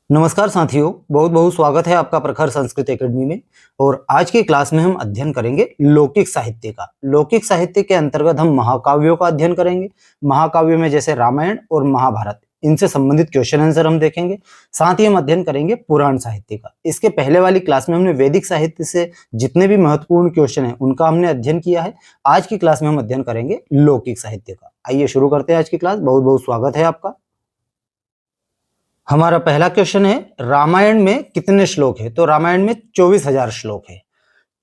नमस्कार साथियों, बहुत बहुत स्वागत है आपका प्रखर संस्कृत एकेडमी में। और आज की क्लास में हम अध्ययन करेंगे लौकिक साहित्य का। लौकिक साहित्य के अंतर्गत हम महाकाव्यों का अध्ययन करेंगे। महाकाव्यों में जैसे रामायण और महाभारत, इनसे संबंधित क्वेश्चन आंसर हम देखेंगे। साथ ही हम अध्ययन करेंगे पुराण साहित्य का। इसके पहले वाली क्लास में हमने वैदिक साहित्य से जितने भी महत्वपूर्ण क्वेश्चन है उनका हमने अध्ययन किया है। आज की क्लास में हम अध्ययन करेंगे लौकिक साहित्य का। आइए शुरू करते हैं आज की क्लास। बहुत बहुत स्वागत है आपका। हमारा पहला क्वेश्चन है, रामायण में कितने श्लोक है? तो रामायण में 24,000 श्लोक है।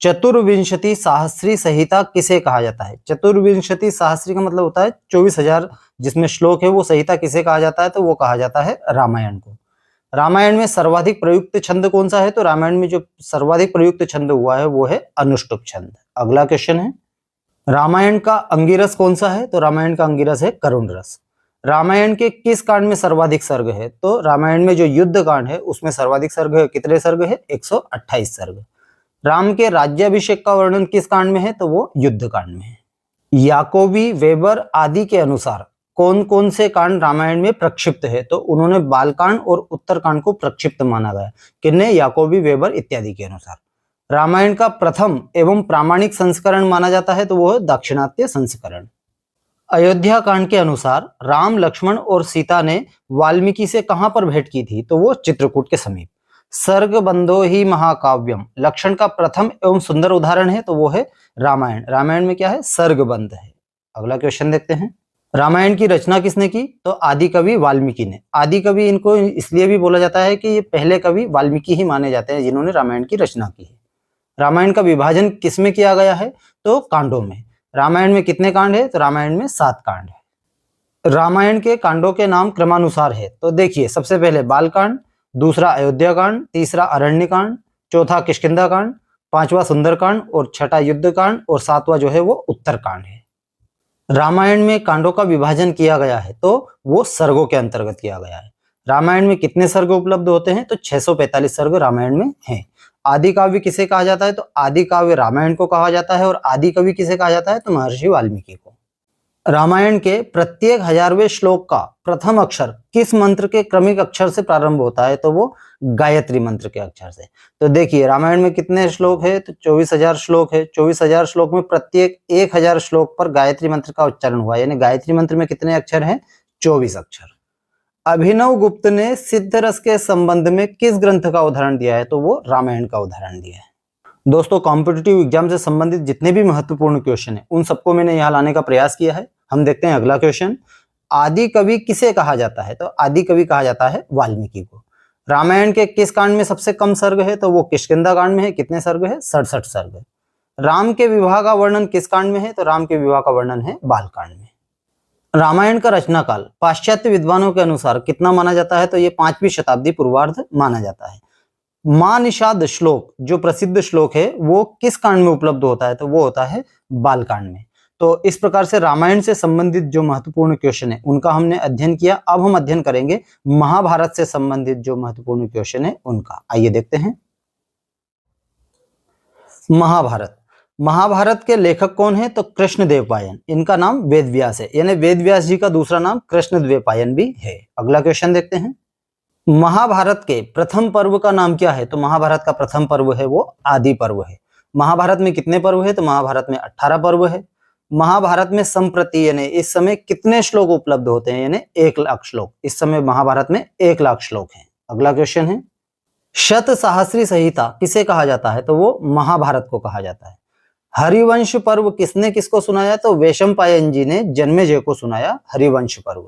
चतुर्विंशति सहस्री संहिता किसे कहा जाता है? चतुर्विंशति सहस्री का मतलब होता है 24,000 जिसमें श्लोक है, वो संहिता किसे कहा जाता है? तो वो कहा जाता है रामायण को। रामायण में सर्वाधिक प्रयुक्त छंद कौन सा है? तो रामायण में जो सर्वाधिक प्रयुक्त छंद हुआ है वो है अनुष्टुप छंद। अगला क्वेश्चन है, रामायण का अंगिरस कौन सा है? तो रामायण का अंगिरस है करुण रस। रामायण के किस कांड में सर्वाधिक सर्ग है? तो रामायण में जो युद्ध कांड है उसमें सर्वाधिक सर्ग है। कितने सर्ग है? 128 सर्ग। राम के राज्याभिषेक का वर्णन किस कांड में है? तो वो युद्ध कांड में है। याकोबी, वेबर आदि के अनुसार कौन कौन से कांड रामायण में प्रक्षिप्त है? तो उन्होंने बालकांड और उत्तरकांड को प्रक्षिप्त माना गया। किन्ने? याकोबी, वेबर इत्यादि के अनुसार। रामायण का प्रथम एवं प्रामाणिक संस्करण माना जाता है तो वो है दाक्षिणात्य संस्करण। अयोध्या कांड के अनुसार राम, लक्ष्मण और सीता ने वाल्मीकि से कहां पर भेंट की थी? तो वो चित्रकूट के समीप। सर्ग बंधो ही महाकाव्यम लक्षण का प्रथम एवं सुंदर उदाहरण है तो वो है रामायण। रामायण में क्या है? सर्ग बंध है। अगला क्वेश्चन देखते हैं, रामायण की रचना किसने की? तो आदि कवि वाल्मीकि ने। आदि कवि इनको इसलिए भी बोला जाता है कि ये पहले कवि वाल्मीकि ही माने जाते हैं जिन्होंने रामायण की रचना की है। रामायण का विभाजन किसमें किया गया है? तो कांडों में। रामायण में कितने कांड है? तो रामायण में 7 कांड है। रामायण के कांडों के नाम क्रमानुसार है। तो देखिए, सबसे पहले बालकांड, दूसरा अयोध्या कांड, तीसरा अरण्य कांड, चौथा किष्किंधा कांड, पांचवा सुंदरकांड और छठा युद्ध कांड और सातवां जो है वो उत्तरकांड है। रामायण में कांडों का विभाजन किया गया है तो वो सर्गों के अंतर्गत किया गया है। रामायण में कितने सर्ग उपलब्ध होते हैं? तो 645 सर्ग रामायण में हैं। आदि काव्य किसे कहा जाता है? तो आदि काव्य रामायण को कहा जाता है। और आदि कवि किसे कहा जाता है? तो महर्षि वाल्मीकि को। रामायण के प्रत्येक 1000वें श्लोक का प्रथम अक्षर किस मंत्र के क्रमिक अक्षर से प्रारंभ होता है? तो वो गायत्री मंत्र के अक्षर से। तो देखिए, रामायण में कितने श्लोक है? तो 24,000 श्लोक है। 24,000 श्लोक में प्रत्येक 1000 श्लोक पर गायत्री मंत्र का उच्चारण हुआ, यानी गायत्री मंत्र में कितने अक्षर हैं? 24 अक्षर। अभिनव गुप्त ने सिद्ध रस के संबंध में किस ग्रंथ का उदाहरण दिया है? तो वो रामायण का उदाहरण दिया है। दोस्तों, कॉम्पिटिटिव एग्जाम से संबंधित जितने भी महत्वपूर्ण क्वेश्चन है उन सबको मैंने यहाँ लाने का प्रयास किया है। हम देखते हैं अगला क्वेश्चन, आदि कवि किसे कहा जाता है? तो आदि कवि कहा जाता है वाल्मीकि को। रामायण के किस कांड में सबसे कम सर्ग है? तो वो किष्किंधा कांड में है। कितने सर्ग है? 67 सर्ग। राम के विवाह का वर्णन किस कांड में है? तो राम के विवाह का वर्णन है बालकांड में। रामायण का रचना काल पाश्चात्य विद्वानों के अनुसार कितना माना जाता है? तो ये 5वीं शताब्दी पूर्वार्ध माना जाता है। मां निषाद श्लोक जो प्रसिद्ध श्लोक है वो किस कांड में उपलब्ध होता है? तो वो होता है बालकांड में। तो इस प्रकार से रामायण से संबंधित जो महत्वपूर्ण क्वेश्चन है उनका हमने अध्ययन किया। अब हम अध्ययन करेंगे महाभारत से संबंधित जो महत्वपूर्ण क्वेश्चन है उनका। आइए देखते हैं। महाभारत। महाभारत के लेखक कौन है? तो कृष्णदेवपायन। इनका नाम वेदव्यास है, यानी वेदव्यास जी का दूसरा नाम कृष्णदेवपायन भी है। अगला क्वेश्चन देखते हैं, महाभारत के प्रथम पर्व का नाम क्या है? तो महाभारत का प्रथम पर्व है वो आदि पर्व है। महाभारत में कितने पर्व है? तो महाभारत में 18 पर्व है। महाभारत में संप्रति यानी इस समय कितने श्लोक उपलब्ध होते हैं? यानी 1,00,000 श्लोक। इस समय महाभारत में 1,00,000 श्लोक हैं। अगला क्वेश्चन है, शत सहस्री संहिता किसे कहा जाता है? तो वो महाभारत को कहा जाता है। हरिवंश पर्व किसने किसको सुनाया? तो वैशंपायन जी ने जन्मेजय को सुनाया हरिवंश पर्व।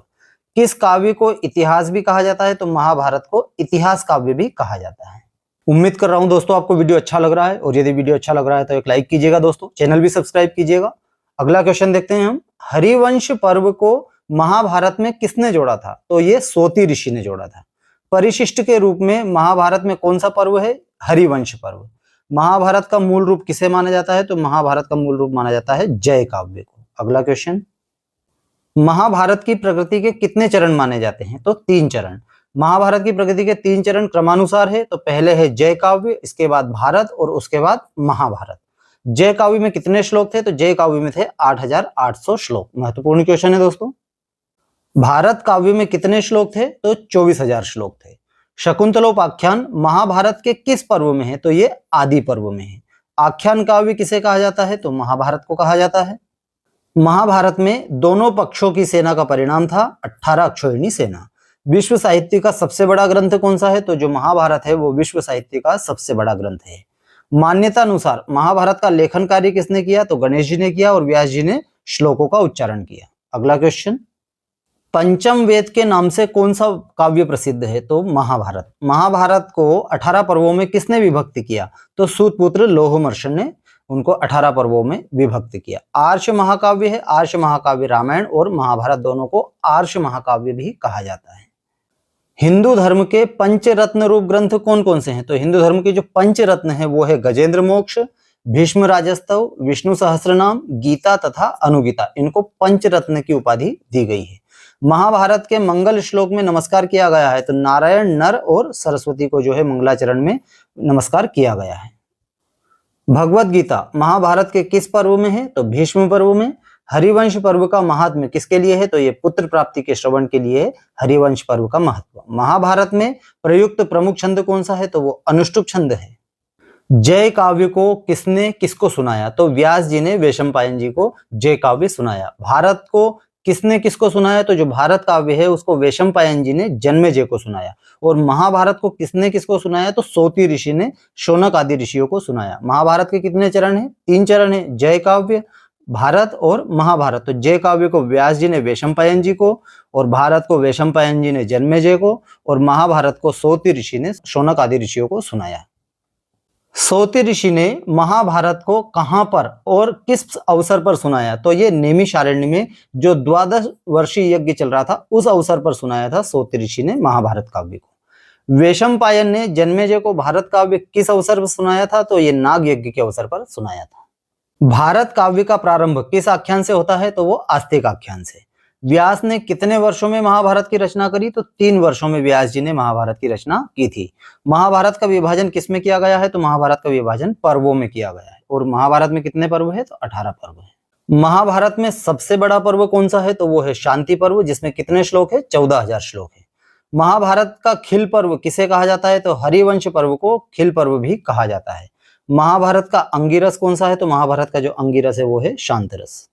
किस काव्य को इतिहास भी कहा जाता है? तो महाभारत को इतिहास काव्य भी कहा जाता है। उम्मीद कर रहा हूं दोस्तों आपको वीडियो अच्छा लग रहा है, और यदि वीडियो अच्छा लग रहा है तो एक लाइक कीजिएगा दोस्तों, चैनल भी सब्सक्राइब कीजिएगा। अगला क्वेश्चन देखते हैं हम, हरिवंश पर्व को महाभारत में किसने जोड़ा था? तो ये सोती ऋषि ने जोड़ा था। परिशिष्ट के रूप में महाभारत में कौन सा पर्व है? हरिवंश पर्व। महाभारत का मूल रूप किसे माना जाता है? तो महाभारत का मूल रूप माना जाता है जय काव्य को। अगला क्वेश्चन, महाभारत की प्रकृति के कितने चरण माने जाते हैं? तो 3 चरण। महाभारत की प्रकृति के 3 चरण क्रमानुसार है। तो पहले है जय काव्य, इसके बाद भारत और उसके बाद महाभारत। जय काव्य में कितने श्लोक थे? तो जय काव्य में थे 8,800 श्लोक। महत्वपूर्ण क्वेश्चन है दोस्तों। भारत काव्य में कितने श्लोक थे? तो 24,000 श्लोक थे। शकुंतलोपाख्यान महाभारत के किस पर्व में है? तो ये आदि पर्व में है। आख्यान काव्य किसे कहा जाता है? तो महाभारत को कहा जाता है। महाभारत में दोनों पक्षों की सेना का परिणाम था 18 अक्षौहिणी सेना। विश्व साहित्य का सबसे बड़ा ग्रंथ कौन सा है? तो जो महाभारत है वो विश्व साहित्य का सबसे बड़ा ग्रंथ है। मान्यता अनुसार महाभारत का लेखन कार्य किसने किया? तो गणेश जी ने किया और व्यास जी ने श्लोकों का उच्चारण किया। अगला क्वेश्चन, पंचम वेद के नाम से कौन सा काव्य प्रसिद्ध है? तो महाभारत। महाभारत को 18 पर्वों में किसने विभक्त किया? तो सूतपुत्र लोहमर्षण ने उनको 18 पर्वों में विभक्त किया। आर्ष महाकाव्य है। आर्ष महाकाव्य रामायण और महाभारत दोनों को आर्ष महाकाव्य भी कहा जाता है। हिंदू धर्म के पंचरत्न रूप ग्रंथ कौन कौन से हैं? तो हिंदू धर्म के जो पंचरत्न है वो है गजेंद्र मोक्ष, भीष्म राजस्तव, विष्णु सहस्त्रनाम, गीता तथा अनुगीता। इनको पंचरत्न की उपाधि दी गई है। महाभारत के मंगल श्लोक में नमस्कार किया गया है। तो नारायण, नर और सरस्वती को जो है मंगलाचरण में नमस्कार किया गया है। भगवत गीता महाभारत के किस पर्व में है? तो भीष्म पर्व में। हरिवंश पर्व का महात्म्य किसके लिए है? तो ये पुत्र प्राप्ति के श्रवण के लिए हरिवंश पर्व का महत्व। महाभारत में प्रयुक्त प्रमुख छंद कौन सा है? तो वो अनुष्टुप छंद है। जय काव्य को किसने किसको सुनाया? तो व्यास जी ने वैशंपायन जी को जय काव्य सुनाया। भारत को किसने किसको सुनाया? तो जो भारत काव्य है उसको वैशंपायन जी ने जन्मेजय को सुनाया। और महाभारत को किसने किसको सुनाया? तो सोती ऋषि ने शौनक आदि ऋषियों को सुनाया। महाभारत के कितने चरण हैं? 3 चरण हैं, जय काव्य, भारत और महाभारत। तो जय काव्य को व्यास जी ने वैशंपायन जी को, और भारत को वैशंपायन जी ने जन्मेजय को, और महाभारत को सोती ऋषि ने शौनक आदि ऋषियों को सुनाया। सोती ऋषि ने महाभारत को कहां पर और किस अवसर पर सुनाया? तो ये नैमिषारण्य में जो 12 वर्षीय यज्ञ चल रहा था उस अवसर पर सुनाया था सोती ऋषि ने महाभारत काव्य को। वैशंपायन ने जन्मेजय को भारत काव्य किस अवसर पर सुनाया था? तो ये नाग यज्ञ के अवसर पर सुनाया था। भारत काव्य का प्रारंभ किस आख्यान से होता है? तो वो आस्तिक आख्यान से। व्यास ने कितने वर्षों में महाभारत की रचना करी? तो 3 वर्षों में व्यास जी ने महाभारत की रचना की थी। महाभारत का विभाजन किस में किया गया है? तो महाभारत का विभाजन पर्वों में किया गया है। और महाभारत में कितने पर्व है? तो 18 पर्व है। महाभारत में सबसे बड़ा पर्व कौन सा है? तो वो है शांति पर्व, जिसमें कितने श्लोक है? 14,000 श्लोक है। महाभारत का खिल पर्व किसे कहा जाता है? तो हरिवंश पर्व को खिल पर्व भी कहा जाता है। महाभारत का अंगिरस कौन सा है? तो महाभारत का जो अंगिरस है वो है शांतरस।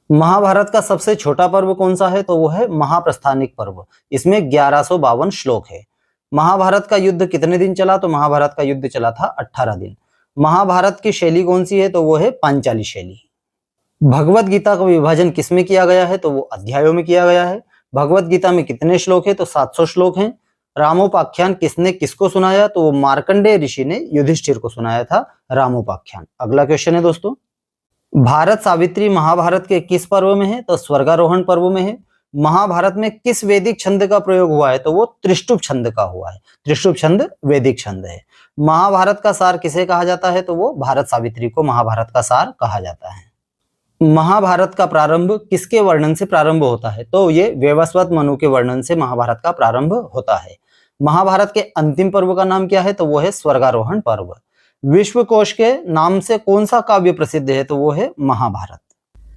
महाभारत का सबसे छोटा पर्व कौन सा है? तो वो है महाप्रस्थानिक पर्व। इसमें 1152 श्लोक है। महाभारत का युद्ध कितने दिन चला? तो महाभारत का युद्ध चला था 18 दिन। महाभारत की शैली कौन सी है? तो वो है पांचाली शैली। भगवत गीता का विभाजन किसमें किया गया है? तो वो अध्यायों में किया गया है। भगवत गीता में कितने श्लोक है? तो 700 श्लोक हैं। रामोपाख्यान किसने किसको सुनाया? तो वो मार्कंडेय ऋषि ने युधिष्ठिर को सुनाया था रामोपाख्यान। अगला क्वेश्चन है दोस्तों, भारत सावित्री महाभारत के किस पर्व में है? तो स्वर्गारोहण पर्व में है। महाभारत में किस वैदिक छंद का प्रयोग हुआ है? तो वो त्रिष्टुप छंद का हुआ है। त्रिष्टुप छंद वैदिक छंद है। महाभारत का सार किसे कहा जाता है? तो वो भारत सावित्री को महाभारत का सार कहा जाता है। महाभारत का प्रारंभ किसके वर्णन से प्रारंभ होता है? तो ये वैवस्वत मनु के वर्णन से महाभारत का प्रारंभ होता है। महाभारत के अंतिम पर्व का नाम क्या है? तो वो है स्वर्गारोहण पर्व। विश्वकोश के नाम से कौन सा काव्य प्रसिद्ध है? तो वो है महाभारत।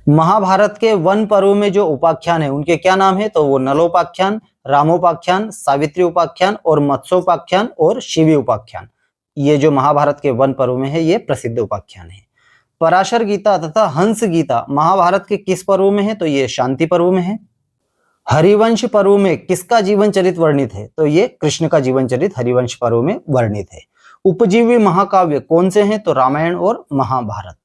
महाभारत के वन पर्व में जो उपाख्यान है उनके क्या नाम है? तो वो नलोपाख्यान, रामोपाख्यान, सावित्री उपाख्यान और मत्स्योपाख्यान और शिवी उपाख्यान। ये जो महाभारत के वन पर्व में है ये प्रसिद्ध उपाख्यान है। पराशर गीता तथा हंस गीता महाभारत के किस पर्व में है? तो ये शांति पर्व में है। हरिवंश पर्व में किसका जीवन चरित वर्णित है? तो ये कृष्ण का जीवन चरित हरिवंश पर्व में वर्णित है। उपजीवी महाकाव्य कौन से हैं? तो रामायण और महाभारत।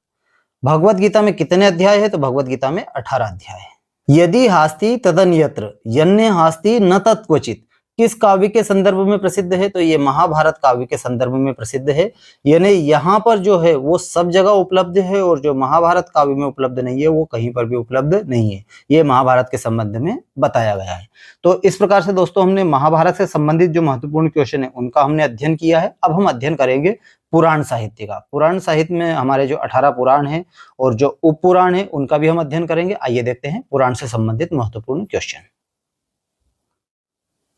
भगवत गीता में कितने अध्याय है? तो भगवत गीता में 18 अध्याय है। यदि हास्ति तदन्यत्र यन्य हास्ति न तत्क्वचित किस काव्य के संदर्भ में प्रसिद्ध है? तो ये महाभारत काव्य के संदर्भ में प्रसिद्ध है। यानी यहाँ पर जो है वो सब जगह उपलब्ध है और जो महाभारत काव्य में उपलब्ध नहीं है वो कहीं पर भी उपलब्ध नहीं है। ये महाभारत के संबंध में बताया गया है। तो इस प्रकार से दोस्तों हमने महाभारत से संबंधित जो महत्वपूर्ण क्वेश्चन है उनका हमने अध्ययन किया है। अब हम अध्ययन करेंगे पुराण साहित्य का। पुराण साहित्य में हमारे जो 18 पुराण हैं और जो उप पुराण है उनका भी हम अध्ययन करेंगे। आइए देखते हैं पुराण से संबंधित महत्वपूर्ण क्वेश्चन।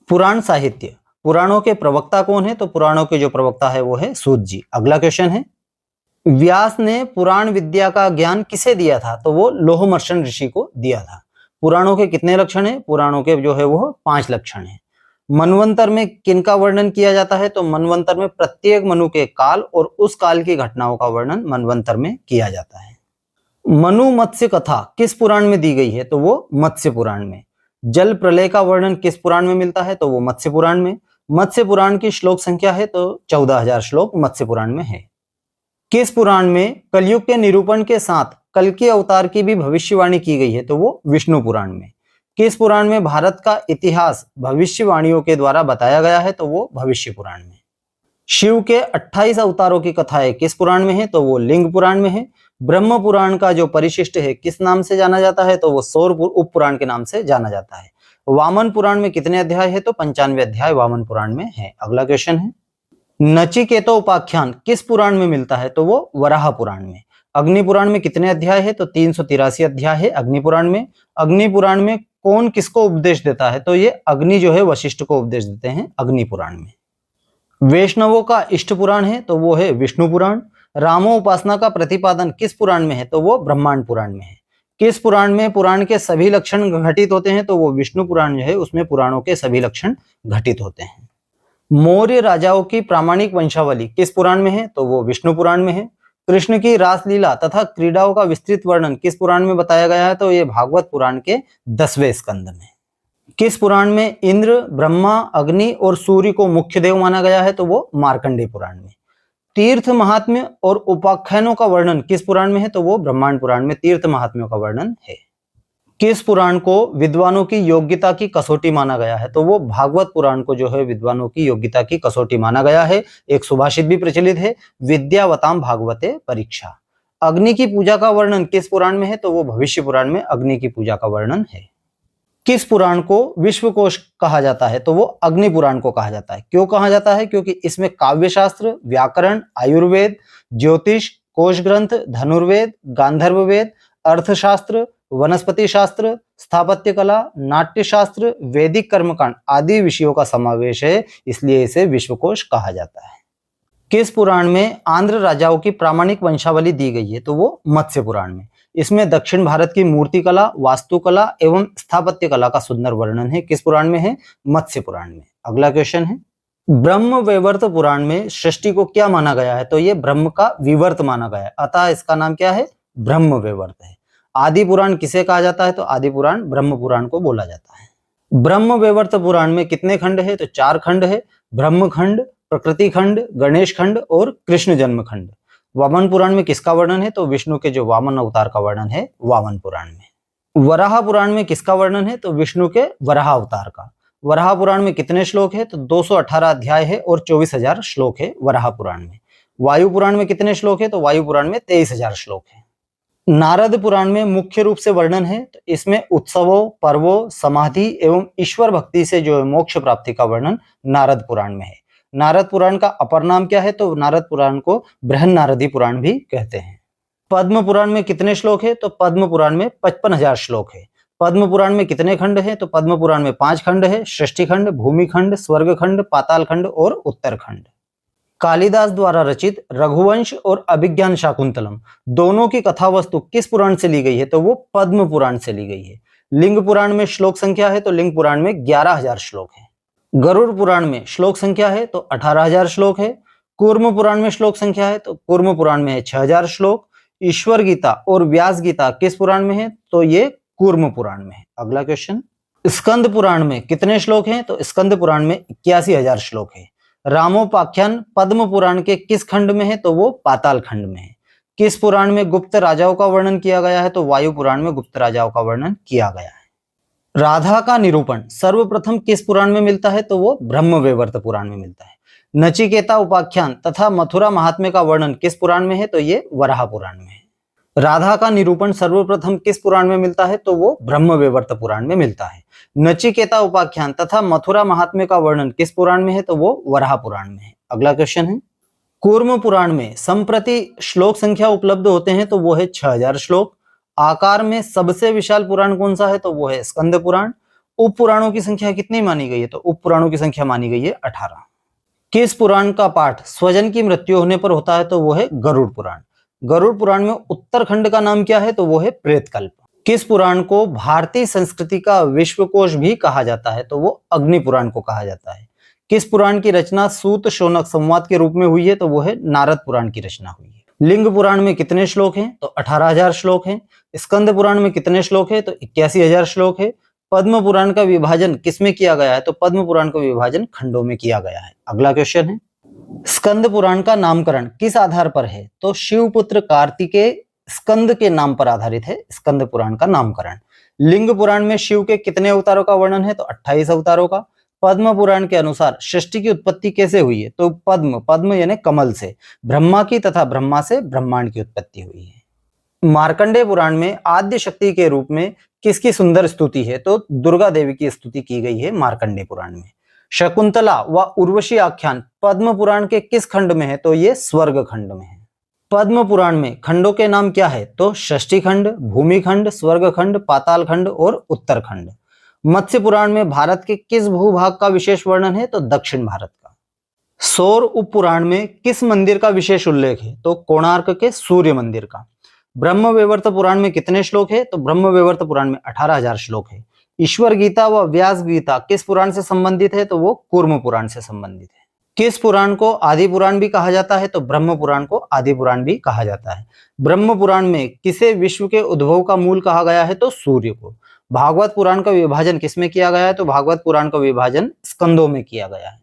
पुराण साहित्य, पुराणों के प्रवक्ता कौन है? तो पुराणों के जो प्रवक्ता है वो है सूत जी। अगला क्वेश्चन है, व्यास ने पुराण विद्या का ज्ञान किसे दिया था? तो वो लोहमर्षण ऋषि को दिया था। पुराणों के कितने लक्षण हैं? पुराणों के जो है वो 5 लक्षण हैं। मनवंतर में किनका वर्णन किया जाता है? तो मनवंतर में प्रत्येक मनु के काल और उस काल की घटनाओं का वर्णन मनवंतर में किया जाता है। मनु मत्स्य कथा किस पुराण में दी गई है? तो वो मत्स्य पुराण में। जल प्रलय का वर्णन किस पुराण में मिलता है? तो वो मत्स्य पुराण में। मत्स्य पुराण की श्लोक संख्या है तो 14,000 श्लोक मत्स्य पुराण में है। किस पुराण में कलयुग के निरूपण के साथ कल के अवतार की भी भविष्यवाणी की गई है? तो वो विष्णु पुराण में। किस पुराण में भारत का इतिहास भविष्यवाणियों के द्वारा बताया गया है? तो वो भविष्य पुराण में। शिव के 28 अवतारों की कथाएं किस पुराण में है? तो वो लिंग पुराण में है। ब्रह्म पुराण का जो परिशिष्ट है किस नाम से जाना जाता है? तो वो सौर उप पुराण के नाम से जाना जाता है। वामन पुराण में कितने अध्याय है? तो 95 अध्याय वामन पुराण में है। अगला क्वेश्चन है, नचिकेता उपाख्यान किस पुराण में मिलता है? तो वो वराह पुराण में। अग्नि पुराण में कितने अध्याय है? तो 383 अध्याय है अग्नि पुराण में। अग्नि पुराण में कौन किसको उपदेश देता है? तो ये अग्नि जो है वशिष्ठ को उपदेश देते हैं अग्नि पुराण में। वैष्णवों का इष्ट पुराण है तो वो है विष्णु पुराण। रामो उपासना का प्रतिपादन किस पुराण में है? तो वो ब्रह्मांड पुराण में है। किस पुराण में पुराण के सभी लक्षण घटित होते हैं? तो वो विष्णु पुराण जो है उसमें पुराणों के सभी लक्षण घटित होते हैं। मौर्य राजाओं की प्रामाणिक वंशावली किस पुराण में है? तो वो विष्णु पुराण में है। कृष्ण की रासलीला तथा क्रीड़ाओं का विस्तृत वर्णन किस पुराण में बताया गया है? तो ये भागवत पुराण के 10वें स्कंद में। किस पुराण में इंद्र, ब्रह्मा, अग्नि और सूर्य को मुख्य देव माना गया है? तो वो मार्कंडेय पुराण में। तीर्थ महात्म्य और उपाख्यानों का वर्णन किस पुराण में है? तो वो ब्रह्मांड पुराण में तीर्थ महात्म्यों का वर्णन है। किस पुराण को विद्वानों की योग्यता की कसौटी माना गया है? तो वो भागवत पुराण को जो है विद्वानों की योग्यता की कसौटी माना गया है। एक सुभाषित भी प्रचलित है, विद्यावताम भागवते परीक्षा। अग्नि की पूजा का वर्णन किस पुराण में है? तो वो भविष्य पुराण में अग्नि की पूजा का वर्णन है। किस पुराण को विश्वकोश कहा जाता है? तो वो अग्नि पुराण को कहा जाता है। क्यों कहा जाता है? क्योंकि इसमें काव्य शास्त्र, व्याकरण, आयुर्वेद, ज्योतिष, कोश ग्रंथ, धनुर्वेद, गांधर्व वेद, अर्थशास्त्र, वनस्पति शास्त्र, स्थापत्य कला, नाट्य शास्त्र, वैदिक कर्मकांड आदि विषयों का समावेश है, इसलिए इसे विश्वकोश कहा जाता है। किस पुराण में आंध्र राजाओं की प्रामाणिक वंशावली दी गई है? तो वो मत्स्य पुराण में। इसमें दक्षिण भारत की मूर्तिकला, वास्तुकला एवं स्थापत्य कला का सुंदर वर्णन है। किस पुराण में है? मत्स्य पुराण में। अगला क्वेश्चन है, ब्रह्म वैवर्त पुराण में सृष्टि को क्या माना गया है? तो ये ब्रह्म का विवर्त माना गया है, अतः इसका नाम क्या है? ब्रह्म वैवर्त है। आदि पुराण किसे कहा जाता है? तो आदि पुराण ब्रह्म पुराण को बोला जाता है। ब्रह्म वैवर्त पुराण में कितने खंड है? तो 4 खंड है, ब्रह्म खंड, प्रकृति खंड, गणेश खंड और कृष्ण जन्म खंड। वामन पुराण में किसका वर्णन है? तो विष्णु के जो वामन अवतार का वर्णन है वामन पुराण में। वराह पुराण में किसका वर्णन है? तो विष्णु के वराह अवतार का। वराह पुराण में कितने श्लोक है? तो 218 अध्याय है और 24,000 श्लोक है वराह पुराण में। वायु पुराण में कितने श्लोक है? तो वायु पुराण में 23,000 श्लोक है। नारद पुराण में मुख्य रूप से वर्णन है, तो इसमें उत्सवों, पर्वों, समाधि एवं ईश्वर भक्ति से जो है मोक्ष प्राप्ति का वर्णन नारद पुराण में है। नारद पुराण का अपर नाम क्या है? तो नारद पुराण को बृहन्नारदी पुराण भी कहते हैं। पद्म पुराण में कितने श्लोक है? तो पद्म पुराण में 55,000 श्लोक है। पद्म पुराण में कितने खंड है? तो पद्म पुराण में 5 खंड है, सृष्टि खंड, भूमि खंड, स्वर्ग खंड, पाताल खंड और उत्तर खंड। कालिदास द्वारा रचित रघुवंश और अभिज्ञान शाकुंतलम दोनों की कथा वस्तु किस पुराण से ली गई है? तो वो पद्म पुराण से ली गई है। लिंग पुराण में श्लोक संख्या है, तो लिंग पुराण में 11,000 श्लोक है। गरुड़ पुराण में श्लोक संख्या है तो 18,000 श्लोक है। कूर्म पुराण में श्लोक संख्या है तो कूर्म पुराण में है 6,000 श्लोक। ईश्वर गीता और व्यास गीता किस पुराण में है? तो ये कूर्म पुराण में है। अगला क्वेश्चन, स्कंद पुराण में कितने श्लोक हैं? तो स्कंद पुराण में 81,000 श्लोक है। रामोपाख्यान पद्म पुराण के किस खंड में है? तो वो पाताल खंड में है। किस पुराण में गुप्त राजाओं का वर्णन किया गया है? तो वायु पुराण में गुप्त राजाओं का वर्णन किया गया है। राधा का निरूपण सर्वप्रथम किस पुराण में मिलता है? तो वो ब्रह्म वैवर्त पुराण में मिलता है। नचिकेता उपाख्यान तथा मथुरा महात्म्य का वर्णन किस पुराण में है? तो ये वराह पुराण में है। राधा का निरूपण सर्वप्रथम किस पुराण में मिलता है? तो वो ब्रह्म वैवर्त पुराण में मिलता है। नचिकेता उपाख्यान तथा मथुरा महात्म्य का वर्णन किस पुराण में है? तो वो वराह पुराण में है। अगला क्वेश्चन है, कूर्म पुराण में संप्रति श्लोक संख्या उपलब्ध होते हैं, तो वो है 6,000 श्लोक। आकार में सबसे विशाल पुराण कौन सा है? तो वो है स्कंद पुराण। उप पुराणों की संख्या कितनी मानी गई है? तो उप पुराणों की संख्या मानी गई है 18। किस पुराण का पाठ स्वजन की मृत्यु होने पर होता है? तो वो है गरुड़ पुराण। गरुड़ पुराण में उत्तरखंड का नाम क्या है? तो वो है प्रेतकल्प। किस पुराण को भारतीय संस्कृति का विश्वकोश भी कहा जाता है? तो वो अग्नि पुराण को कहा जाता है। किस पुराण की रचना सूत शौनक संवाद के रूप में हुई है? तो वो है नारद पुराण की रचना हुई है। लिंग पुराण में कितने श्लोक हैं? तो 18,000 श्लोक हैं। स्कंद पुराण में कितने श्लोक हैं? तो 81,000 श्लोक है। पद्म पुराण का विभाजन किसमें किया गया है? तो पद्म पुराण का विभाजन खंडों में किया गया है। अगला क्वेश्चन है, स्कंद पुराण का नामकरण किस आधार पर है? तो शिवपुत्र कार्तिकेय स्कंद के नाम पर आधारित है स्कंद पुराण का नामकरण। लिंग पुराण में शिव के कितने अवतारों का वर्णन है? तो 28 अवतारों का। पद्म पुराण के अनुसार सृष्टि की उत्पत्ति कैसे हुई है? तो पद्म यानी कमल से, ब्रह्मा की तथा ब्रह्मा से ब्रह्मांड की उत्पत्ति हुई है। मार्कंडेय पुराण में आद्य शक्ति के रूप में किसकी सुंदर स्तुति है? तो दुर्गा देवी की स्तुति की गई है मार्कंडेय पुराण में। शकुंतला व उर्वशी आख्यान पद्म पुराण के किस खंड में है? तो ये स्वर्ग खंड में है। पद्म पुराण में खंडों के नाम क्या है? तो षष्ठी खंड, भूमि खंड, स्वर्ग खंड, पाताल खंड और उत्तरखंड। मत्स्य पुराण में भारत के किस भूभाग का विशेष वर्णन है? तो दक्षिण भारत का। सौर उपपुराण में किस मंदिर का विशेष उल्लेख है? तो कोणार्क के सूर्य मंदिर का। ब्रह्मवैवर्त पुराण में कितने श्लोक है? तो ब्रह्मवैवर्त पुराण में 18,000 श्लोक है। ईश्वर गीता व व्यास गीता किस पुराण से संबंधित है? तो वो कूर्म पुराण से संबंधित है। किस पुराण को आदि पुराण भी कहा जाता है? तो ब्रह्म पुराण को आदि पुराण भी कहा जाता है। ब्रह्म पुराण में किसे विश्व के उद्भव का मूल कहा गया है? तो सूर्य को। भागवत पुराण का विभाजन किसमें किया गया है? तो भागवत पुराण का विभाजन स्कंदों में किया गया है।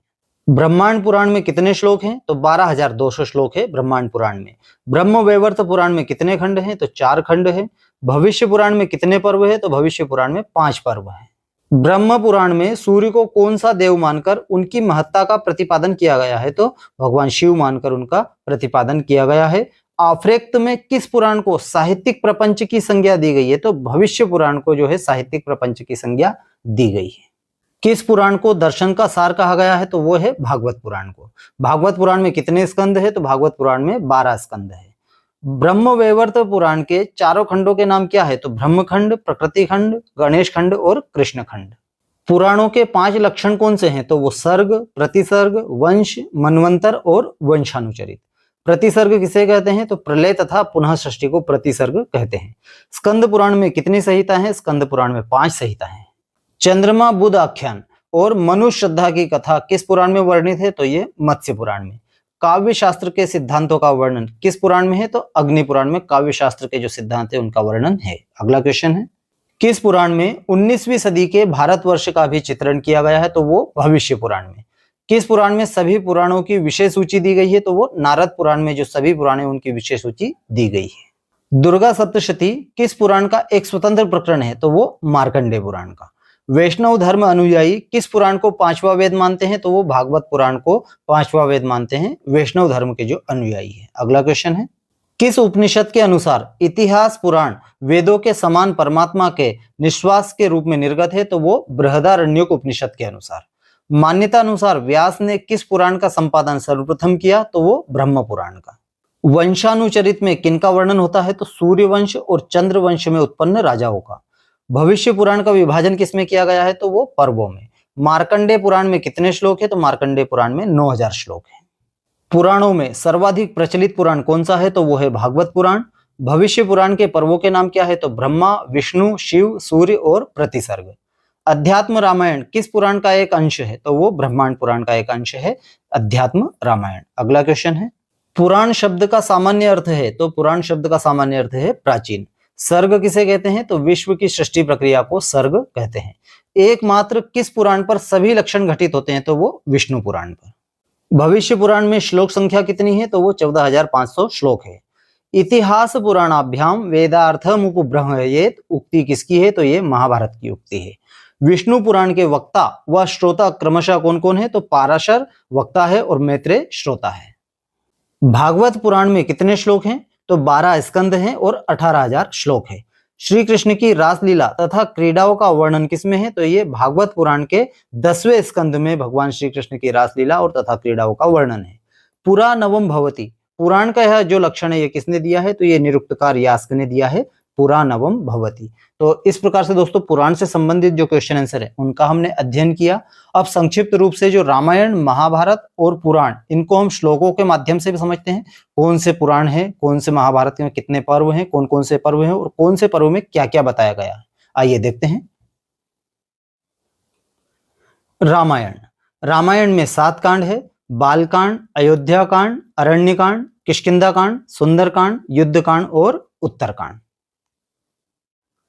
ब्रह्मांड पुराण में कितने श्लोक हैं? तो 12,200 श्लोक है ब्रह्मांड पुराण में। ब्रह्मवैवर्त पुराण में कितने खंड हैं? तो 4 खंड है। भविष्य पुराण में कितने पर्व है? तो भविष्य पुराण में 5 पर्व है। ब्रह्म पुराण में सूर्य को कौन सा देव मानकर उनकी महत्ता का प्रतिपादन किया गया है? तो भगवान शिव मानकर उनका प्रतिपादन किया गया है। आफ्रेक्त में किस पुराण को साहित्यिक प्रपंच की संज्ञा दी गई है? तो भविष्य पुराण को जो है साहित्यिक प्रपंच की संज्ञा दी गई है। किस पुराण को दर्शन का सार कहा गया है? तो वो है भागवत पुराण को। भागवत पुराण में कितने स्कंद है? तो भागवत पुराण में 12 स्कंद है। ब्रह्मवैवर्त पुराण के चारों खंडों के नाम क्या है? तो ब्रह्मखंड, प्रकृति खंड, गणेश खंड और कृष्ण खंड। पुराणों के 5 लक्षण कौन से हैं? तो वो सर्ग, प्रतिसर्ग, वंश, मनवंतर और वंशानुचरित। प्रतिसर्ग किसे कहते हैं? तो प्रलय तथा पुनः सृष्टि को प्रतिसर्ग कहते हैं। स्कंद पुराण में कितनी संहिता है? स्कंद पुराण में 5 संहिता है। चंद्रमा बुध आख्यान और मनुष्य श्रद्धा की कथा किस पुराण में वर्णित है? तो ये मत्स्य पुराण में। काव्य शास्त्र के सिद्धांतों का वर्णन किस पुराण में है? तो अग्नि पुराण में काव्य शास्त्र के जो सिद्धांत है उनका वर्णन है। अगला क्वेश्चन है, किस पुराण में 19वीं सदी के भारतवर्ष का भी चित्रण किया गया है? तो वो भविष्य पुराण में। किस पुराण में सभी पुराणों की विषय सूची दी गई है? तो वो नारद पुराण में जो सभी पुराण है उनकी विषय सूची दी गई है। दुर्गा सप्तशती किस पुराण का एक स्वतंत्र प्रकरण है? तो वो मार्कंडेय पुराण का। वैष्णव धर्म अनुयायी किस पुराण को 5वां वेद मानते हैं? तो वो भागवत पुराण को 5वां वेद मानते हैं वैष्णव धर्म के जो अनुयायी है। अगला क्वेश्चन है, किस उपनिषद के अनुसार इतिहास पुराण वेदों के समान परमात्मा के निश्वास के रूप में निर्गत है? तो वो बृहदारण्यक उपनिषद के अनुसार। मान्यता अनुसार व्यास ने किस पुराण का संपादन सर्वप्रथम किया? तो वो ब्रह्म पुराण का। वंशानुचरित में किनका वर्णन होता है? तो सूर्य वंश और चंद्र वंश में उत्पन्न राजाओं का। भविष्य पुराण का विभाजन किसमें किया गया है? तो वो पर्वों में। मार्कंडेय पुराण में कितने श्लोक है? तो मार्कंडेय पुराण में 9,000 श्लोक है। पुराणों में सर्वाधिक प्रचलित पुराण कौन सा है? तो वो है भागवत पुराण। भविष्य पुराण के पर्वों के नाम क्या है? तो ब्रह्मा, विष्णु, शिव, सूर्य और प्रतिसर्ग। अध्यात्म रामायण किस पुराण का एक अंश है? तो वो ब्रह्मांड पुराण का एक अंश है अध्यात्म रामायण। अगला क्वेश्चन है, पुराण शब्द का सामान्य अर्थ है? तो पुराण शब्द का सामान्य अर्थ है प्राचीन। सर्ग किसे कहते हैं? तो विश्व की सृष्टि प्रक्रिया को सर्ग कहते हैं। एकमात्र किस पुराण पर सभी लक्षण घटित होते हैं? तो वो विष्णु पुराण पर। भविष्य पुराण में श्लोक संख्या कितनी है? तो वो 14,500 श्लोक है। इतिहास पुराणाभ्याम वेदार्थम उपब्रह्मयेत उक्ति किसकी है? तो ये महाभारत की उक्ति है। विष्णु पुराण के वक्ता व श्रोता क्रमशः कौन कौन है? तो पाराशर वक्ता है और मैत्रेय श्रोता है। भागवत पुराण में कितने श्लोक हैं? तो 12 स्कंद हैं और 18,000 श्लोक है। श्री कृष्ण की रासलीला तथा क्रीड़ाओं का वर्णन किसमें है? तो ये भागवत पुराण के 10वें स्कंद में भगवान श्री कृष्ण की रासलीला और तथा क्रीड़ाओं का वर्णन है। पुरा नवम भवति पुराण का यह जो लक्षण है ये किसने दिया है? तो ये निरुक्तकार यास्क ने दिया है। पुराणवम भवति। तो इस प्रकार से दोस्तों पुराण से संबंधित जो क्वेश्चन आंसर है उनका हमने अध्ययन किया। अब संक्षिप्त रूप से जो रामायण, महाभारत और पुराण, इनको हम श्लोकों के माध्यम से भी समझते हैं। कौन से पुराण है, कौन से महाभारत में कितने पर्व हैं, कौन कौन से पर्व हैं और कौन से पर्व में क्या क्या बताया गया है, आइए देखते हैं। रामायण में 7 कांड है। बालकांड, अयोध्या कांड, अरण्य कांड, किष्किंधा कांड, सुंदरकांड, युद्ध कांड और उत्तरकांड।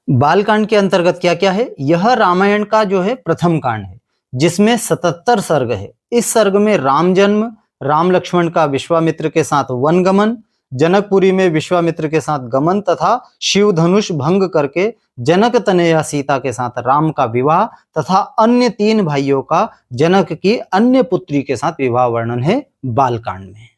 बालकांड के अंतर्गत क्या क्या है? यह रामायण का जो है प्रथम कांड है, जिसमें 77 सर्ग है। इस सर्ग में राम जन्म, राम लक्ष्मण का विश्वामित्र के साथ वनगमन, जनकपुरी में विश्वामित्र के साथ गमन तथा शिव धनुष भंग करके जनक तनया सीता के साथ राम का विवाह तथा अन्य 3 भाइयों का जनक की अन्य पुत्री के साथ विवाह वर्णन है बालकांड में।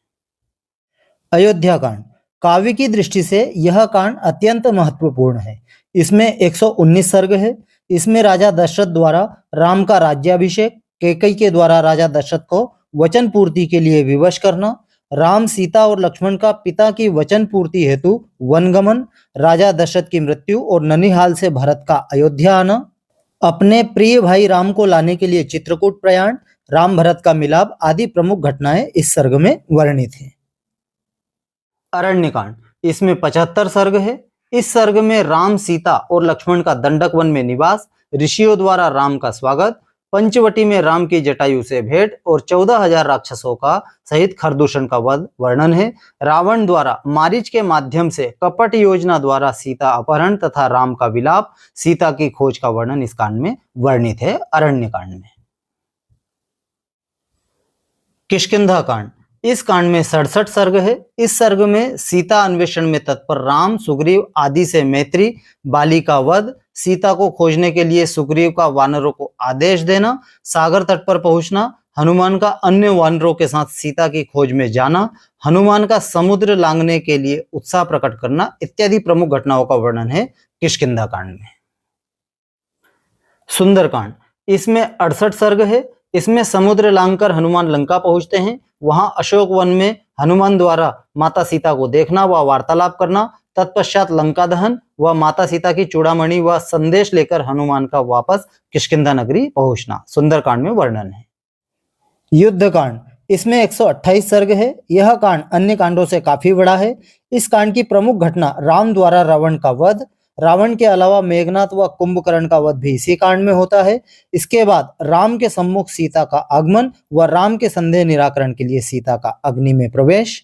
अयोध्या कांड, काव्य की दृष्टि से यह कांड अत्यंत महत्वपूर्ण है। इसमें 119 सर्ग है। इसमें राजा दशरथ द्वारा राम का राज्याभिषेक, कैकेयी के द्वारा राजा दशरथ को वचन पूर्ति के लिए विवश करना, राम, सीता और लक्ष्मण का पिता की वचन पूर्ति हेतु वनगमन, राजा दशरथ की मृत्यु और ननिहाल से भरत का अयोध्या आना, अपने प्रिय भाई राम को लाने के लिए चित्रकूट प्रयाण, राम भरत का मिलाप आदि प्रमुख घटनाएं इस सर्ग में वर्णित हैं। अरण्यकांड, इसमें 75 सर्ग है। इस सर्ग में राम, सीता और लक्ष्मण का दंडक वन में निवास, ऋषियों द्वारा राम का स्वागत, पंचवटी में राम की जटायु से भेंट और 14,000 राक्षसों का सहित खरदूषण का वध वर्णन है। रावण द्वारा मारीच के माध्यम से कपट योजना द्वारा सीता अपहरण तथा राम का विलाप, सीता की खोज का वर्णन इस कांड में वर्णित है अरण्य कांड में। किष्किंधा कांड, इस कांड में 67 सर्ग है। इस सर्ग में सीता अन्वेषण में तत्पर राम, सुग्रीव आदि से मैत्री, बाली का वध, सीता को खोजने के लिए सुग्रीव का वानरों को आदेश देना, सागर तट पर पहुंचना, हनुमान का अन्य वानरों के साथ सीता की खोज में जाना, हनुमान का समुद्र लांघने के लिए उत्साह प्रकट करना इत्यादि प्रमुख घटनाओं का वर्णन है किष्किंधा कांड में। सुंदरकांड, इसमें 68 सर्ग है। इसमें समुद्र लांघकर हनुमान लंका पहुंचते हैं। वहां अशोक वन में हनुमान द्वारा माता सीता को देखना व वार्तालाप करना, तत्पश्चात लंका दहन व माता सीता की चूड़ामणि व संदेश लेकर हनुमान का वापस किष्किंधा नगरी पहुंचना सुंदरकांड में वर्णन है। युद्ध कांड, इसमें 128 सर्ग है। यह कांड अन्य कांडों से काफी बड़ा है। इस कांड की प्रमुख घटना राम द्वारा रावण का वध, रावण के अलावा मेघनाथ व कुंभकर्ण का वध भी इसी कांड में होता है। इसके बाद राम के सम्मुख सीता का आगमन व राम के संदेह निराकरण के लिए सीता का अग्नि में प्रवेश,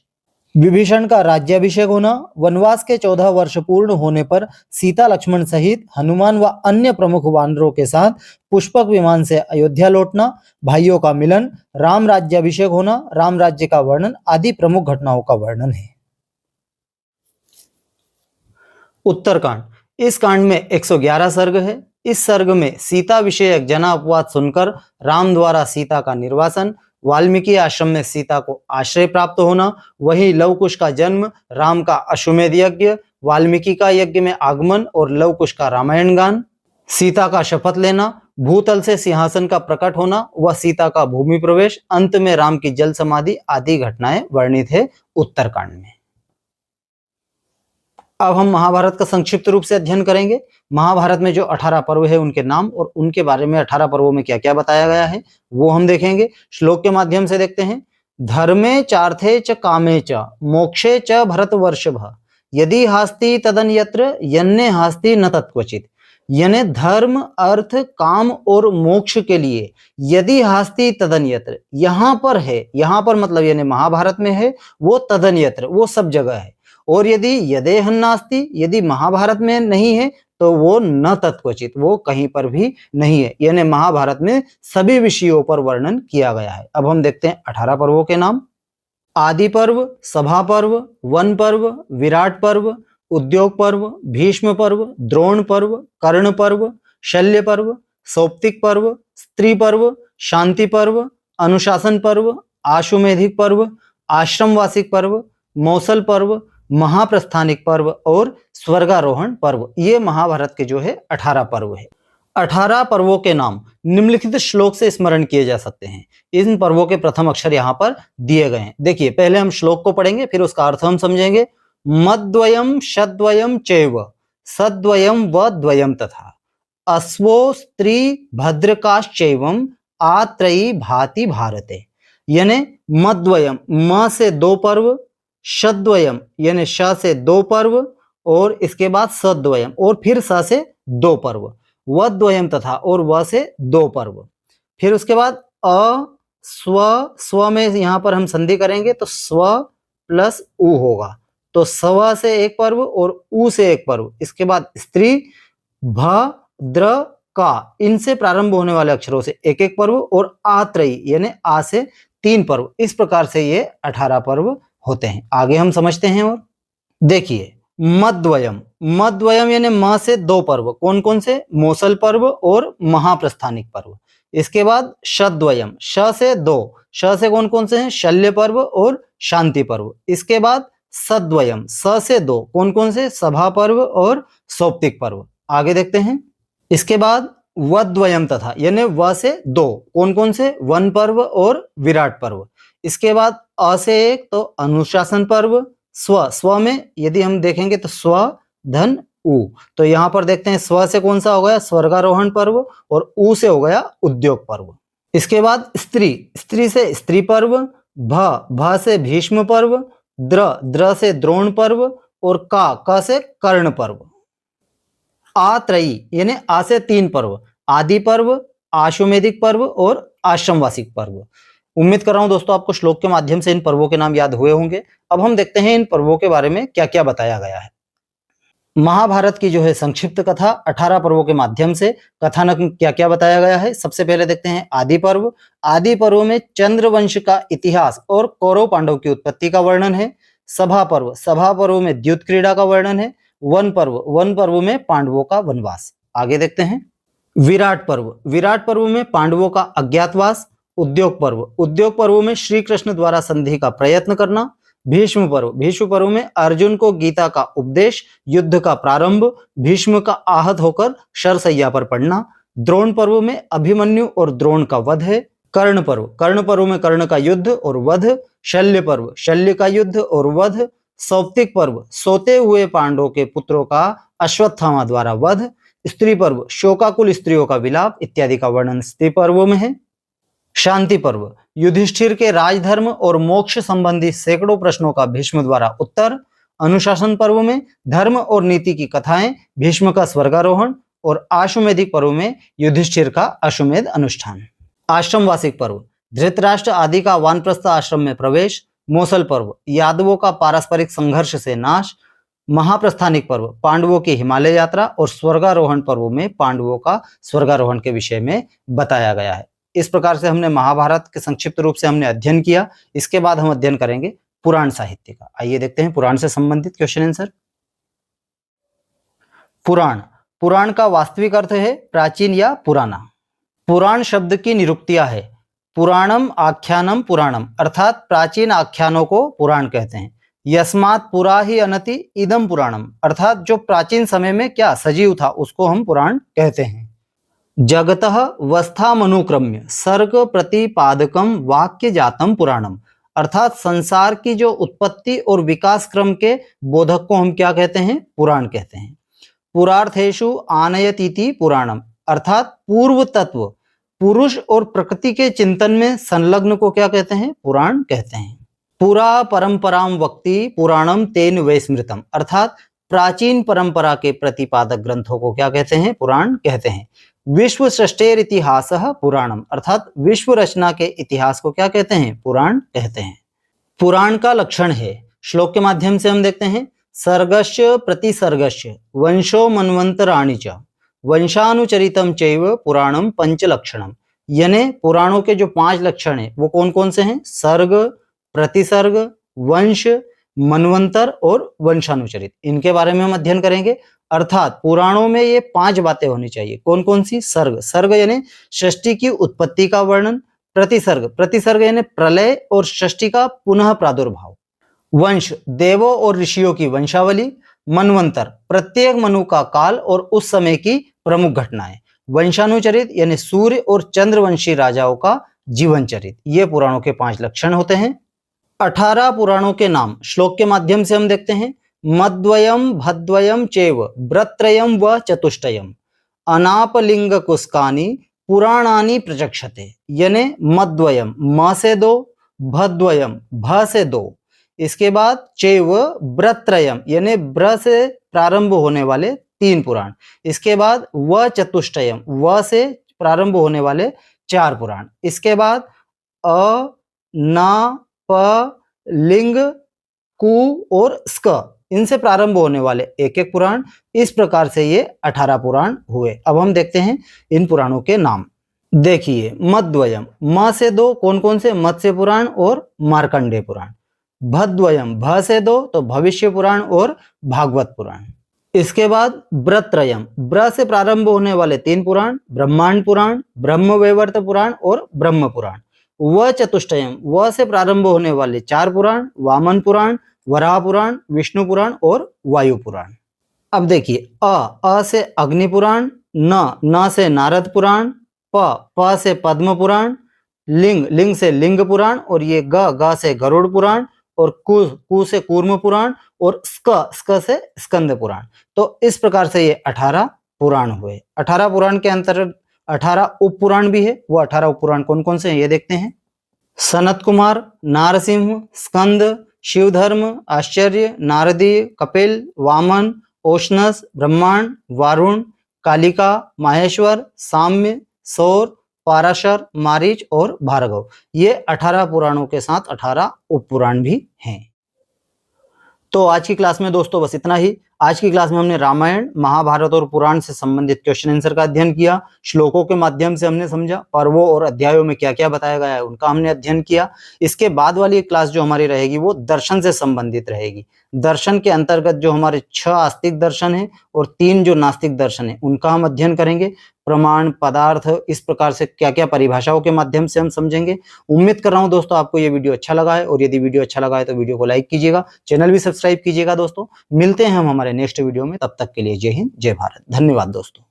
विभीषण का राज्याभिषेक होना, वनवास के 14 वर्ष पूर्ण होने पर सीता लक्ष्मण सहित हनुमान व अन्य प्रमुख वानरों के साथ पुष्पक विमान से अयोध्या लौटना, भाइयों का मिलन, राम राज्याभिषेक होना, राम राज्य का वर्णन आदि प्रमुख घटनाओं का वर्णन है। उत्तरकांड, इस कांड में 111 सर्ग है। इस सर्ग में सीता विषयक जना अपवाद सुनकर राम द्वारा सीता का निर्वासन, वाल्मीकि आश्रम में सीता को आश्रय प्राप्त होना, वही लवकुश का जन्म, राम का अश्वमेध यज्ञ, वाल्मीकि का यज्ञ में आगमन और लवकुश का रामायण गान, सीता का शपथ लेना, भूतल से सिंहासन का प्रकट होना व सीता का भूमि प्रवेश, अंत में राम की जल समाधि आदि घटनाएं वर्णित है उत्तरकांड में। अब हम महाभारत का संक्षिप्त रूप से अध्ययन करेंगे। महाभारत में जो 18 पर्व है उनके नाम और उनके बारे में 18 पर्वों में क्या क्या बताया गया है वो हम देखेंगे। श्लोक के माध्यम से देखते हैं। धर्मे चार्थे च कामे च मोक्षे च भरतवर्षभ यदि हास्ति तदन्यत्र यन्ने हास्ति न तत्क्वचित। यानी धर्म, अर्थ, काम और मोक्ष के लिए यदि हास्ति तदन्यत्र, यहाँ पर है, यहाँ पर मतलब यानी महाभारत में है, वो तदन्यत्र वो सब जगह है। और यदि यदेह नास्ति, यदि महाभारत में नहीं है तो वो न तत्क्वचित, वो कहीं पर भी नहीं है। यानी महाभारत में सभी विषयों पर वर्णन किया गया है। अब हम देखते हैं 18 पर्वों के नाम। आदि पर्व, सभा पर्व, वन पर्व, विराट पर्व, उद्योग पर्व, भीष्म पर्व, द्रोण पर्व, कर्ण पर्व, शल्य पर्व, सौप्तिक पर्व, स्त्री पर्व, शांति पर्व, अनुशासन पर्व, आशुमेधिक पर्व, आश्रमवासिक पर्व, मौसल पर्व, महाप्रस्थानिक पर्व और स्वर्गारोहण पर्व। ये महाभारत के जो है 18 पर्व है। 18 पर्वों के नाम निम्नलिखित श्लोक से स्मरण किए जा सकते हैं। इन पर्वों के प्रथम अक्षर यहाँ पर दिए गए हैं। देखिए, पहले हम श्लोक को पढ़ेंगे, फिर उसका अर्थ हम समझेंगे। मद्वयम शद्वयम चैव सद्वयम व द्वयम तथा अश्वो स्त्री भद्रकाश्चैवम आत्रयी भाति भारते। यानी मद्वयम म से दो पर्व, शद्वयम यानी श से दो पर्व, और इसके बाद सद्वयम और फिर स से दो पर्व, वद्वयम तथा और व से दो पर्व। फिर उसके बाद अ स्व, स्व में यहां पर हम संधि करेंगे तो स्व प्लस उ होगा, तो स्व से एक पर्व और उ से एक पर्व। इसके बाद स्त्री भ द्र का, इनसे प्रारंभ होने वाले अक्षरों से एक एक पर्व, और आत्रयी यानी आ से तीन पर्व। इस प्रकार से ये 18 पर्व होते हैं। आगे हम समझते हैं। और देखिए मद्वयम, मद्वयम यानी म से दो पर्व, कौन कौन से? मोसल पर्व और महाप्रस्थानिक पर्व। इसके बाद शद्वयम, श से दो, श से कौन कौन से हैं? शल्य पर्व और शांति पर्व। इसके बाद सद्वयम, स से दो, कौन कौन से? सभा पर्व और सौप्तिक पर्व। आगे देखते हैं। इसके बाद वद्वयम तथा यानी व से दो, कौन कौन से? वन पर्व और विराट पर्व। इसके बाद अ से एक तो अनुशासन पर्व। स्व, स्व में यदि हम देखेंगे तो स्व धन उ, तो यहां पर देखते हैं स्व से कौन सा हो गया? स्वर्गारोहण पर्व, और उ से हो गया उद्योग पर्व। इसके बाद स्त्री, स्त्री से स्त्री पर्व। भ, भ से भीष्म पर्व। द्र, द्र से द्रोण पर्व, और क से कर्ण पर्व। आत्रयी यानी आ से तीन पर्व, आदि पर्व, आश्वमेधिक पर्व और आश्रमवासिक पर्व। उम्मीद कर रहा हूं दोस्तों आपको श्लोक के माध्यम से इन पर्वों के नाम याद हुए होंगे। अब हम देखते हैं इन पर्वों के बारे में क्या क्या बताया गया है। महाभारत की जो है संक्षिप्त कथा 18 पर्वों के माध्यम से कथानक क्या क्या बताया गया है। सबसे पहले देखते हैं आदि पर्व। आदि पर्व में चंद्रवंश का इतिहास और कौरव पांडव की उत्पत्ति का वर्णन है। सभा पर्व, सभा पर्व में द्युत क्रीड़ा का वर्णन है। वन पर्व, वन पर्व में पांडवों का वनवास। आगे देखते हैं विराट पर्व। विराट पर्व में पांडवों का अज्ञातवास। उद्योग पर्व, उद्योग पर्व में श्री कृष्ण द्वारा संधि का प्रयत्न करना। भीष्म पर्व, भीष्म पर्व में अर्जुन को गीता का उपदेश, युद्ध का प्रारंभ, भीष्म का आहत होकर शरशैया पर पड़ना। द्रोण पर्व में अभिमन्यु और द्रोण का वध है। कर्ण पर्व, कर्ण पर्व में कर्ण का युद्ध और वध। शल्य पर्व, शल्य का युद्ध और वध। सौप्तिक पर्व, सोते हुए पांडवों के पुत्रों का अश्वत्थामा द्वारा वध। स्त्री पर्व, शोकाकुल स्त्रियों का विलाप इत्यादि का वर्णन स्त्री पर्व में है। शांति पर्व, युधिष्ठिर के राजधर्म और मोक्ष संबंधी सैकड़ों प्रश्नों का भीष्म द्वारा उत्तर। अनुशासन पर्व में धर्म और नीति की कथाएं, भीष्म का स्वर्गारोहण, और आश्वमेधिक पर्व में युधिष्ठिर का अश्वमेध अनुष्ठान। आश्रमवासिक पर्व, धृतराष्ट्र आदि का वानप्रस्थ आश्रम में प्रवेश। मोसल पर्व, यादवों का पारस्परिक संघर्ष से नाश। महाप्रस्थानिक पर्व, पांडवों की हिमालय यात्रा, और स्वर्गारोहण पर्व में पांडवों का स्वर्गारोहण के विषय में बताया गया है। इस प्रकार से हमने महाभारत के संक्षिप्त रूप से हमने अध्ययन किया। इसके बाद हम अध्ययन करेंगे पुराण साहित्य का। आइए देखते हैं पुराण से संबंधित क्वेश्चन आंसर। पुराण, पुराण का वास्तविक अर्थ है प्राचीन या पुराना। पुराण शब्द की निरुक्तियां है पुराणम आख्यानम पुराणम, अर्थात प्राचीन आख्यानों को पुराण कहते हैं। यस्मात् पुरा ही अनति इदम पुराणम, अर्थात जो प्राचीन समय में क्या सजीव था उसको हम पुराण कहते हैं। जगतः वस्थामनुक्रम्य सर्ग प्रतिपादकम वाक्य जातम पुराणम, अर्थात संसार की जो उत्पत्ति और विकास क्रम के बोधक को हम क्या कहते हैं? पुराण कहते हैं। पुरार्थेषु आनयतीति पुराणम, अर्थात पूर्व तत्व, पुरुष और प्रकृति के चिंतन में संलग्न को क्या कहते हैं? पुराण कहते हैं। पुरा परंपराम वक्ति पुराणम तेन वै स्मृतम, अर्थात प्राचीन परंपरा के प्रतिपादक ग्रंथों को क्या कहते हैं? पुराण कहते हैं। विश्व सृष्टेर इतिहास पुराणम, अर्थात विश्व रचना के इतिहास को क्या कहते हैं? पुराण कहते हैं। पुराण का लक्षण है, श्लोक के माध्यम से हम देखते हैं। सर्गस्य प्रतिसर्गस्य वंशो मन्वंतराणि च वंशानुचरितम चैव पुराणम पंचलक्षणम, यानी पुराणों के जो 5 लक्षण हैं वो कौन कौन से हैं? सर्ग, प्रतिसर्ग, वंश, मनवंतर और वंशानुचरित। इनके बारे में हम अध्ययन करेंगे। अर्थात पुराणों में ये 5 बातें होनी चाहिए। कौन कौन सी? सर्ग, सर्ग यानी सृष्टि की उत्पत्ति का वर्णन। प्रतिसर्ग, प्रतिसर्ग यानी प्रलय और सृष्टि का पुनः प्रादुर्भाव। वंश, देवों और ऋषियों की वंशावली। मनवंतर, प्रत्येक मनु का काल और उस समय की प्रमुख घटनाएं। वंशानुचरित यानी सूर्य और चंद्रवंशी राजाओं का जीवन चरित। ये पुराणों के 5 लक्षण होते हैं। 18 पुराणों के नाम श्लोक के माध्यम से हम देखते हैं। मद्वयम भद्वयम चैव व्रत्रयम व चतुष्टयम अनापलिंग कुस्कानी पुराणानि प्रचक्षते। यानी मद्वयम म से 2, भद्वयम भ से 2, इसके बाद चैव व्रत्रयम यानी ब्र से प्रारंभ होने वाले 3 पुराण, इसके बाद व चतुष्टयम व से प्रारंभ होने वाले 4 पुराण, इसके बाद अ ना प लिंग कु और स्क इनसे प्रारंभ होने वाले एक एक पुराण। इस प्रकार से ये 18 पुराण हुए। अब हम देखते हैं इन पुराणों के नाम। देखिए मद्वयम म से 2 कौन कौन से? मत्स्य पुराण और मार्कंडेय पुराण। भद्वयम भ से 2 तो भविष्य पुराण और भागवत पुराण। इसके बाद व्रत्रयम ब्र से प्रारंभ होने वाले 3 पुराण, ब्रह्मांड पुराण, ब्रह्मवैवर्त पुराण और ब्रह्म पुराण। व चतुष्टयम व से प्रारंभ होने वाले 4 पुराण, वामन पुराण, वराह पुराण, विष्णु पुराण और वायु पुराण। अब देखिए अ से अग्नि पुराण, न से नारद पुराण, प से पद्म पुराण, लिंग से लिंग पुराण और ये ग से गरुड़ पुराण और कु से कूर्म पुराण और स्क से स्कंद पुराण। तो इस प्रकार से ये 18 पुराण हुए। 18 पुराण के अंतर्गत 18 उप पुराण भी है। वो 18 उप पुराण कौन कौन से हैं ये देखते हैं। सनत कुमार, नारसिंह, स्कंद, शिवधर्म, आश्चर्य, नारदीय, कपिल, वामन, ओशनस, ब्रह्मांड, वारुण, कालिका, माहेश्वर, साम्य, सौर, पाराशर, मारीच और भार्गव। ये 18 पुराणों के साथ 18 उपपुराण भी हैं। तो आज की क्लास में दोस्तों बस इतना ही। आज की क्लास में हमने रामायण, महाभारत और पुराण से संबंधित क्वेश्चन आंसर का अध्ययन किया। श्लोकों के माध्यम से हमने समझा, पर्वों और अध्यायों में क्या क्या बताया गया है उनका हमने अध्ययन किया। इसके बाद वाली क्लास जो हमारी रहेगी वो दर्शन से संबंधित रहेगी। दर्शन के अंतर्गत जो हमारे 6 आस्तिक दर्शन है और 3 जो नास्तिक दर्शन है उनका हम अध्ययन करेंगे। प्रमाण, पदार्थ, इस प्रकार से क्या क्या परिभाषाओं के माध्यम से हम समझेंगे। उम्मीद कर रहा हूं दोस्तों आपको ये वीडियो अच्छा लगा है, और यदि वीडियो अच्छा लगा है तो वीडियो को लाइक कीजिएगा, चैनल भी सब्सक्राइब कीजिएगा दोस्तों। मिलते हैं हम हमारे नेक्स्ट वीडियो में, तब तक के लिए जय हिंद, जय भारत। धन्यवाद दोस्तों।